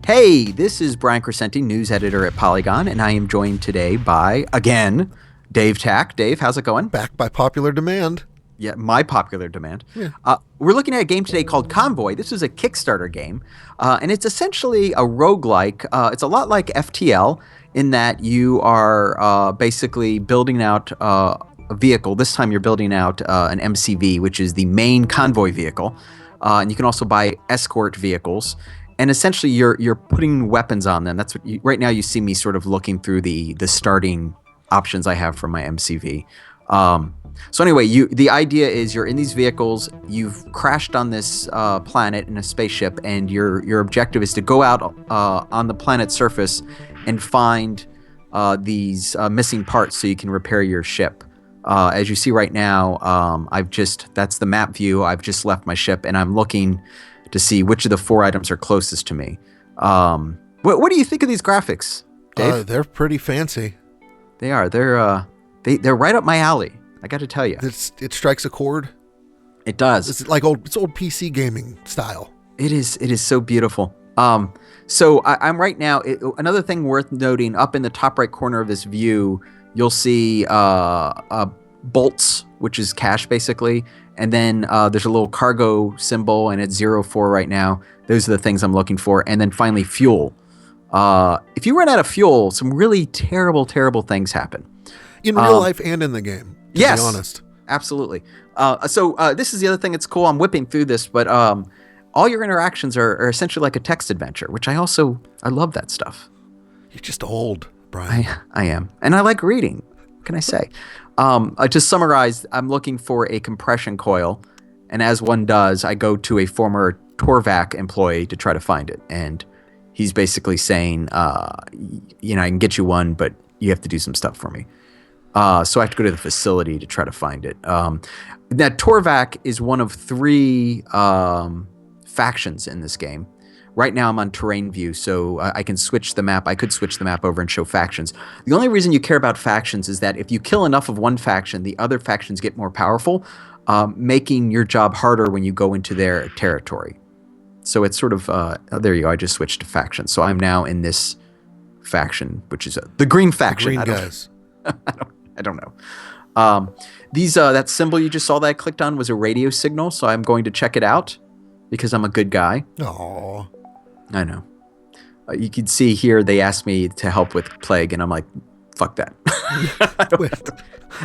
Hey, this is Brian Crescenti, news editor at Polygon, and I am joined today by, again, Dave Tack. Dave, how's it going? Back by popular demand. Yeah, my popular demand. Yeah. We're looking at a game today called Convoy. This is a Kickstarter game, and it's essentially a roguelike. It's a lot like FTL in that you are basically building out a vehicle. This time you're building out an MCV, which is the main convoy vehicle, and you can also buy escort vehicles. And essentially, you're putting weapons on them. That's what right now you see me sort of looking through the starting options I have for my MCV. So anyway, the idea is you're in these vehicles. You've crashed on this planet in a spaceship, and your objective is to go out on the planet's surface and find these missing parts so you can repair your ship. As you see right now, that's the map view. I've just left my ship, and I'm looking to see which of the 4 items are closest to me. What do you think of these graphics, Dave? They're pretty fancy. They are. They're right up my alley. I got to tell you. It strikes a chord. It does. It's like old PC gaming style. It is so beautiful. So I'm right now. Another thing worth noting, up in the top right corner of this view, you'll see bolts, which is cash basically. And then there's a little cargo symbol, and it's 04 right now. Those are the things I'm looking for. And then finally, fuel. If you run out of fuel, some really terrible, terrible things happen. In real life and in the game, to be honest. Absolutely. So this is the other thing that's cool. I'm whipping through this, but all your interactions are essentially like a text adventure, which I love that stuff. You're just old, Brian. I am. And I like reading. What can I say? To summarize, I'm looking for a compression coil, and as one does, I go to a former Torvac employee to try to find it, and he's basically saying, I can get you one, but you have to do some stuff for me. So I have to go to the facility to try to find it. Now, Torvac is one of 3 factions in this game. Right now I'm on terrain view, so I can switch the map. I could switch the map over and show factions. The only reason you care about factions is that if you kill enough of one faction, the other factions get more powerful, making your job harder when you go into their territory. So it's sort of, there you go, I just switched to faction. So I'm now in this faction, which is the green faction. The green guys. I don't know. That symbol you just saw that I clicked on was a radio signal, so I'm going to check it out because I'm a good guy. Aww. I know. You can see here they asked me to help with plague, and I'm like, fuck that.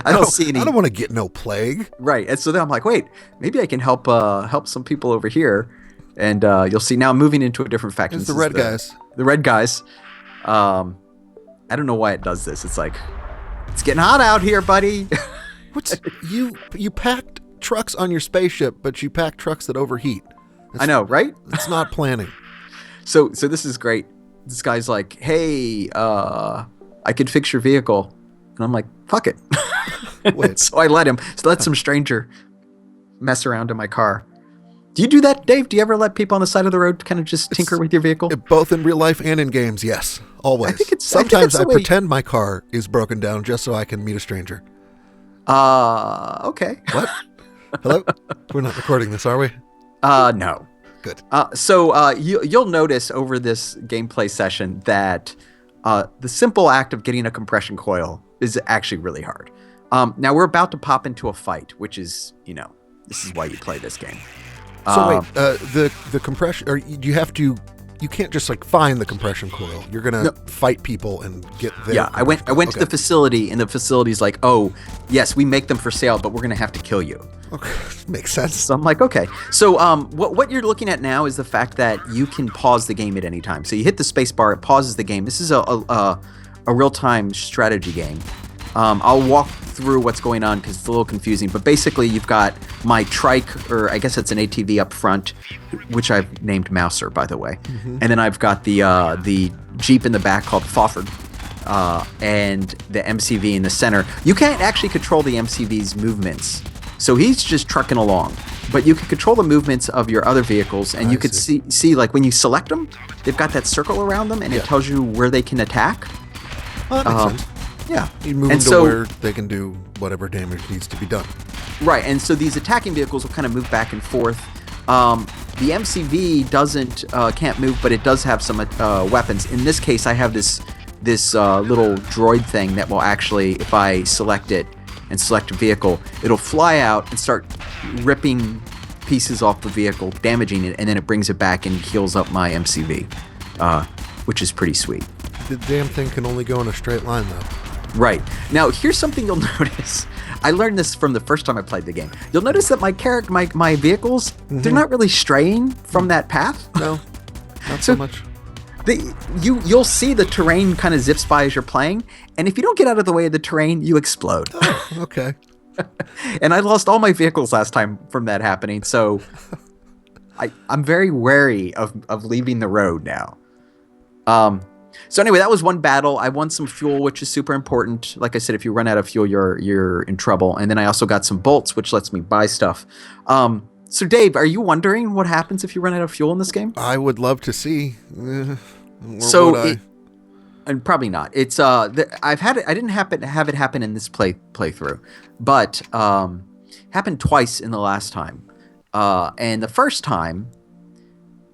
I don't see any. I don't want to get no plague. Right. And so then I'm like, wait, maybe I can help some people over here. And you'll see now I'm moving into a different faction. It's the red guys. The red guys. I don't know why it does this. It's like, it's getting hot out here, buddy. You packed trucks on your spaceship, but you packed trucks that overheat. I know, right? It's not planning. So this is great. This guy's like, hey, I could fix your vehicle. And I'm like, fuck it. So I let some stranger mess around in my car. Do you do that, Dave? Do you ever let people on the side of the road kind of just tinker with your vehicle? Both in real life and in games, yes. Always. Sometimes I pretend my car is broken down just so I can meet a stranger. Okay. What? Hello? We're not recording this, are we? No. Good. So you'll notice over this gameplay session that the simple act of getting a compression coil is actually really hard. Now we're about to pop into a fight, which is, this is why you play this game. So wait, the compression, or you can't just like find the compression coil. You're gonna fight people and get there. Yeah, I went to the facility, and the facility's like, oh, yes, we make them for sale, but we're gonna have to kill you. Okay, makes sense. So I'm like, okay. So what you're looking at now is the fact that you can pause the game at any time. So you hit the space bar, it pauses the game. This is a real-time strategy game. I'll walk through what's going on because it's a little confusing, but basically you've got my trike, or I guess it's an ATV up front, which I've named Mouser, by the way. Mm-hmm. And then I've got the Jeep in the back called Fawford, and the MCV in the center. You can't actually control the MCV's movements, so he's just trucking along. But you can control the movements of your other vehicles, and you could see like when you select them, they've got that circle around them, and it tells you where they can attack. Well, that makes sense. Yeah. You move them to where they can do whatever damage needs to be done. Right, and so these attacking vehicles will kind of move back and forth. the MCV doesn't can't move, but it does have some weapons. In this case, I have this little droid thing that will actually, if I select it and select a vehicle, it'll fly out and start ripping pieces off the vehicle, damaging it, and then it brings it back and heals up my MCV, which is pretty sweet. The damn thing can only go in a straight line, though. Right. Now, here's something you'll notice. I learned this from the first time I played the game. You'll notice that my vehicles, they're not really straying from that path. No, not so much. You'll see the terrain kind of zips by as you're playing, and if you don't get out of the way of the terrain, you explode. Oh, okay. And I lost all my vehicles last time from that happening, so I'm very wary of leaving the road now. So anyway, that was one battle. I won some fuel, which is super important. Like I said, if you run out of fuel, you're in trouble. And then I also got some bolts, which lets me buy stuff. So Dave, are you wondering what happens if you run out of fuel in this game? I would love to see. And probably not. It's I've had it. I didn't have it happen in this playthrough, but happened twice in the last time. And the first time,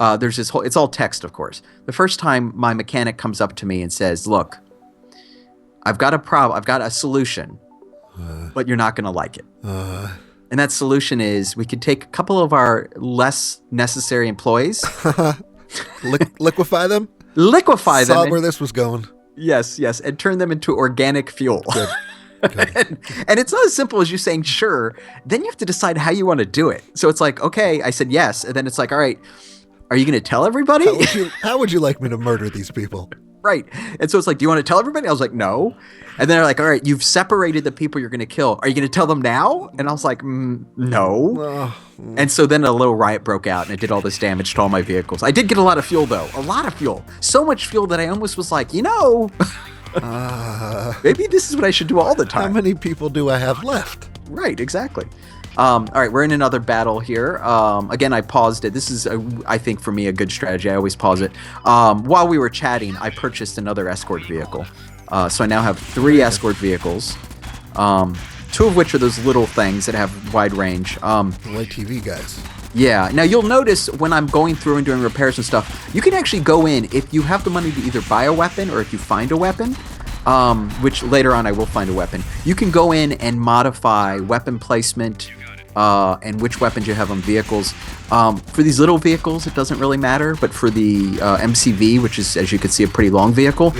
there's this whole. It's all text, of course. The first time, my mechanic comes up to me and says, "Look, I've got a problem. I've got a solution, but you're not going to like it." And that solution is we could take a couple of our less necessary employees, liquefy them. Liquefy them. Saw where this was going. Yes, and turn them into organic fuel. Good. And it's not as simple as you saying sure. Then you have to decide how you want to do it. So it's like, okay, I said yes, and then it's like, all right, are you going to tell everybody? How would you like me to murder these people? Right. And so it's like, do you want to tell everybody? I was like, no. And then they're like, all right, you've separated the people you're going to kill. Are you going to tell them now? And I was like, no. And so then a little riot broke out and it did all this damage to all my vehicles. I did get a lot of fuel, though. A lot of fuel. So much fuel that I almost was like, maybe this is what I should do all the time. How many people do I have left? Right, exactly. All right, we're in another battle here. Again, I paused it. This is, I think, for me, a good strategy. I always pause it. While we were chatting, I purchased another escort vehicle. So I now have 3 escort vehicles, 2 of which are those little things that have wide range. Like TV guys. Yeah. Now, you'll notice when I'm going through and doing repairs and stuff, you can actually go in, if you have the money to either buy a weapon or if you find a weapon, which later on I will find a weapon, you can go in and modify weapon placement and which weapons you have on vehicles. For these little vehicles, it doesn't really matter, but for the MCV, which is, as you can see, a pretty long vehicle,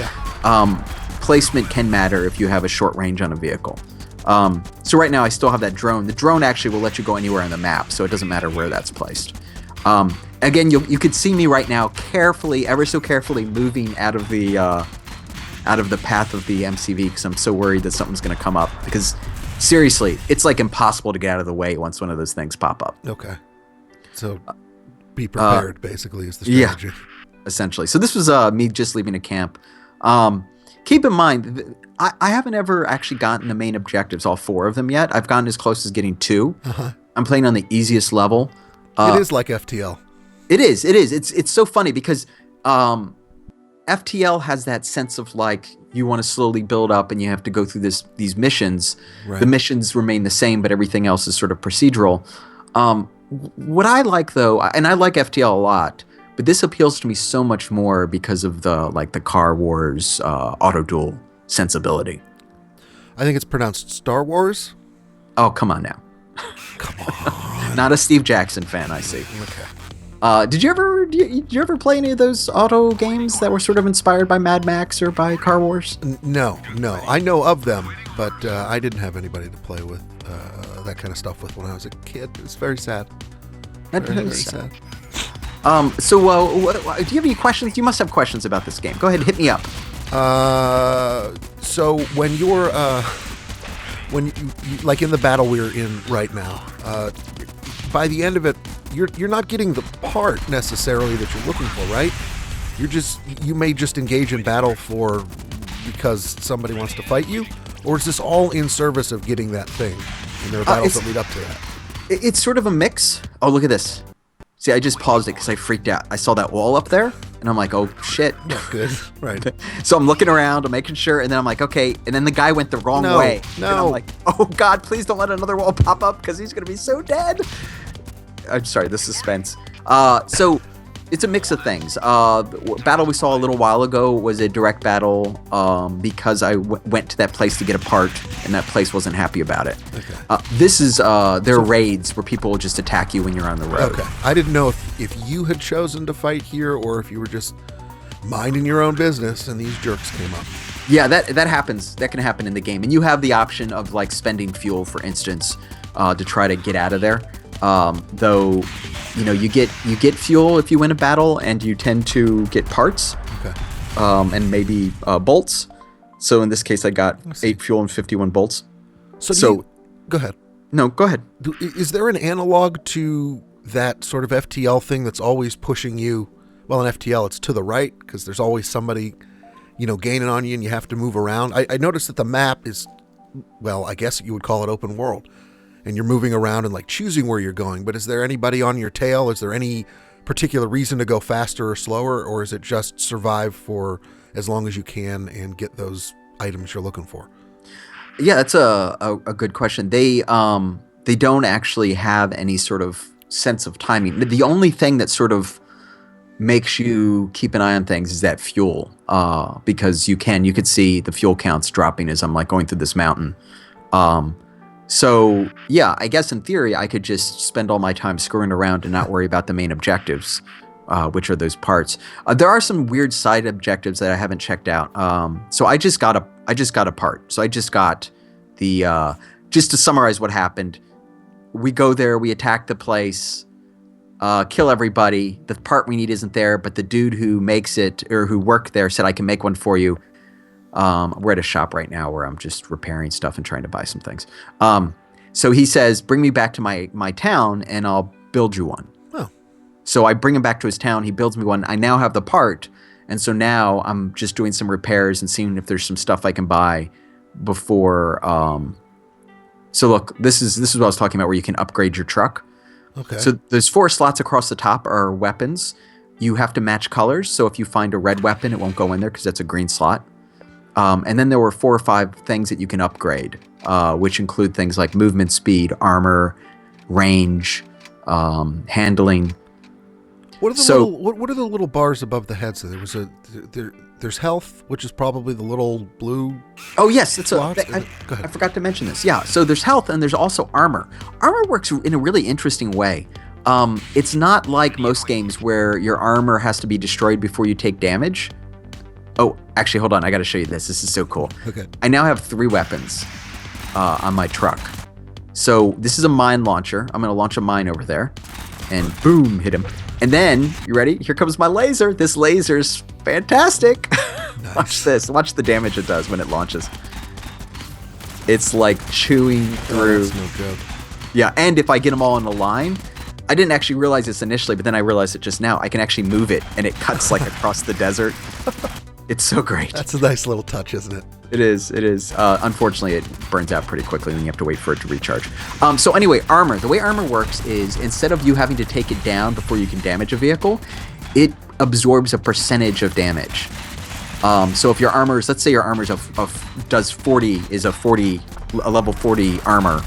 placement can matter if you have a short range on a vehicle. So right now I still have that drone. The drone actually will let you go anywhere on the map, so it doesn't matter where that's placed. Again, you could see me right now carefully, ever so carefully, moving out of the path of the MCV because I'm so worried that something's going to come up. Because seriously, it's like impossible to get out of the way once one of those things pop up. Okay. So be prepared, basically, is the strategy. Yeah, essentially. So this was me just leaving a camp. Keep in mind, I haven't ever actually gotten the main objectives, all 4 of them yet. I've gotten as close as getting 2. I'm playing on the easiest level. It is like FTL. It is. It's so funny because FTL has that sense of like you want to slowly build up and you have to go through these missions. Right. The missions remain the same, but everything else is sort of procedural. What I like though, and I like FTL a lot, but this appeals to me so much more because of the Car Wars auto duel sensibility. I think it's pronounced Star Wars. Oh, come on now. Come on. Not a Steve Jackson fan, I see. Okay. Did you ever play any of those auto games that were sort of inspired by Mad Max or by Car Wars? No. I know of them, but I didn't have anybody to play with that kind of stuff with when I was a kid. It's very sad. Very sad. So do you have any questions? You must have questions about this game. Go ahead, hit me up. So when you're when you, like in the battle we're in right now, by the end of it, you're not getting the part necessarily that you're looking for, right? You may just engage in battle because somebody wants to fight you, or is this all in service of getting that thing? And there are battles that lead up to that. It's sort of a mix. Oh, look at this. See, I just paused it because I freaked out. I saw that wall up there, and I'm like, oh, shit. Yeah, good. Right. So I'm looking around, I'm making sure, and then I'm like, okay. And then the guy went the wrong way. No. And I'm like, oh, God, please don't let another wall pop up because he's going to be so dead. I'm sorry, the suspense. So it's a mix of things. The battle we saw a little while ago was a direct battle because I went to that place to get a part, and that place wasn't happy about it. Okay. This is there are raids where people will just attack you when you're on the road. Okay. I didn't know if you had chosen to fight here or if you were just minding your own business and these jerks came up. Yeah, that happens. That can happen in the game, and you have the option of like spending fuel, for instance, to try to get out of there. Though, you get fuel if you win a battle, and you tend to get parts, Okay. And maybe bolts. So in this case, I got 8 fuel and 51 bolts. So go ahead. No, go ahead. Is there an analog to that sort of FTL thing that's always pushing you? Well, in FTL, it's to the right because there's always somebody, gaining on you, and you have to move around. I noticed that the map is, well, I guess you would call it open world. And you're moving around and like choosing where you're going. But is there anybody on your tail? Is there any particular reason to go faster or slower? Or is it just survive for as long as you can and get those items you're looking for? Yeah, that's a good question. They don't actually have any sort of sense of timing. The only thing that sort of makes you keep an eye on things is that fuel, because you could see the fuel counts dropping as I'm like going through this mountain. So, yeah, I guess in theory, I could just spend all my time screwing around and not worry about the main objectives, which are those parts. There are some weird side objectives that I haven't checked out. So I just got a part. So I just got the, just to summarize what happened, we go there, we attack the place, kill everybody. The part we need isn't there, but the dude who makes it, or who worked there, said I can make one for you. We're at a shop right now where I'm just repairing stuff and trying to buy some things. So he says, bring me back to my town and I'll build you one. Oh. So I bring him back to his town. He builds me one. I now have the part. And so now I'm just doing some repairs and seeing if there's some stuff I can buy before. So look, this is what I was talking about, where you can upgrade your truck. Okay. So there's 4 slots across the top are weapons. You have to match colors. So if you find a red weapon, it won't go in there because that's a green slot. And then there were 4 or 5 things that you can upgrade, which include things like movement speed, armor, range, handling. What are the little bars above the head? So there's health, which is probably the little blue. Oh yes, Go ahead. I forgot to mention this. Yeah, so there's health and there's also armor. Armor works in a really interesting way. It's not like most games where your armor has to be destroyed before you take damage. Oh, actually, hold on. I got to show you this. This is so cool. Okay. I now have 3 weapons on my truck. So this is a mine launcher. I'm going to launch a mine over there. And boom, hit him. And then, you ready? Here comes my laser. This laser's fantastic. Nice. Watch this. Watch the damage it does when it launches. It's like chewing through. That's no joke. Yeah, and if I get them all in a line, I didn't actually realize this initially, but then I realized it just now. I can actually move it, and it cuts like across the desert. It's so great. That's a nice little touch, isn't it? It is. Unfortunately, it burns out pretty quickly, and you have to wait for it to recharge. So anyway, armor. The way armor works is instead of you having to take it down before you can damage a vehicle, it absorbs a percentage of damage. So if your armor is, let's say your armor is a level 40 armor.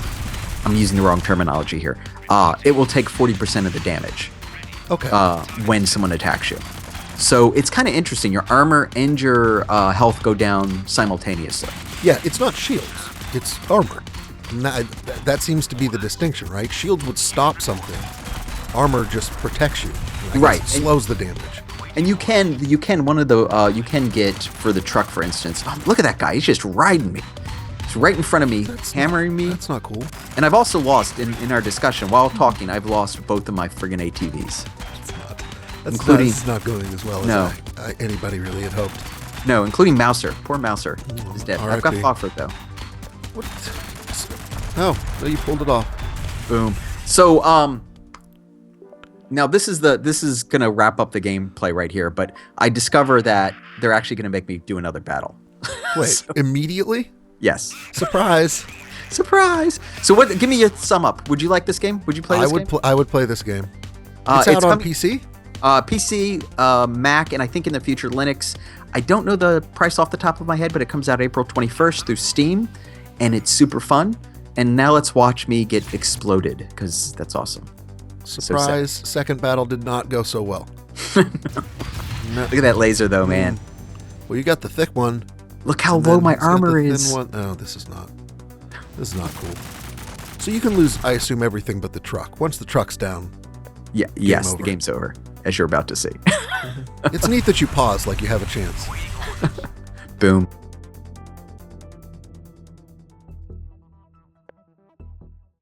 I'm using the wrong terminology here. It will take 40% of the damage. Okay. When someone attacks you. So it's kind of interesting. Your armor and your health go down simultaneously. Yeah, it's not shields. It's armor. And that seems to be the distinction, right? Shields would stop something. Armor just protects you. Right. It slows the damage. And you can get for the truck, for instance. Oh, look at that guy. He's just riding me. He's right in front of me, hammering me. That's not cool. And I've also lost, in our discussion, while talking, I've lost both of my friggin' ATVs. That's not going as well as anybody really had hoped. No, including Mouser. Poor Mouser is dead. I've got Foffer, though. What? Oh, you pulled it off. Boom. So, now this is gonna wrap up the gameplay right here, but I discover that they're actually gonna make me do another battle. Wait, immediately? Yes. Surprise. Surprise. So what? Give me a sum up. Would you like this game? Would you play this game? I would play this game. It's out on PC? PC, Mac, and I think in the future Linux. I don't know the price off the top of my head, but it comes out April 21st through Steam, and it's super fun. And now let's watch me get exploded, because that's awesome. Surprise, second battle did not go so well. No. Look at that laser, though, man. Well, you got the thick one. Look how and low then my he's got armor the thin is. one. Oh, this is not cool. So you can lose, I assume, everything but the truck. Once the truck's down, Yeah, yes, over. the game's over, as you're about to see. it's neat that you pause like you have a chance. Boom.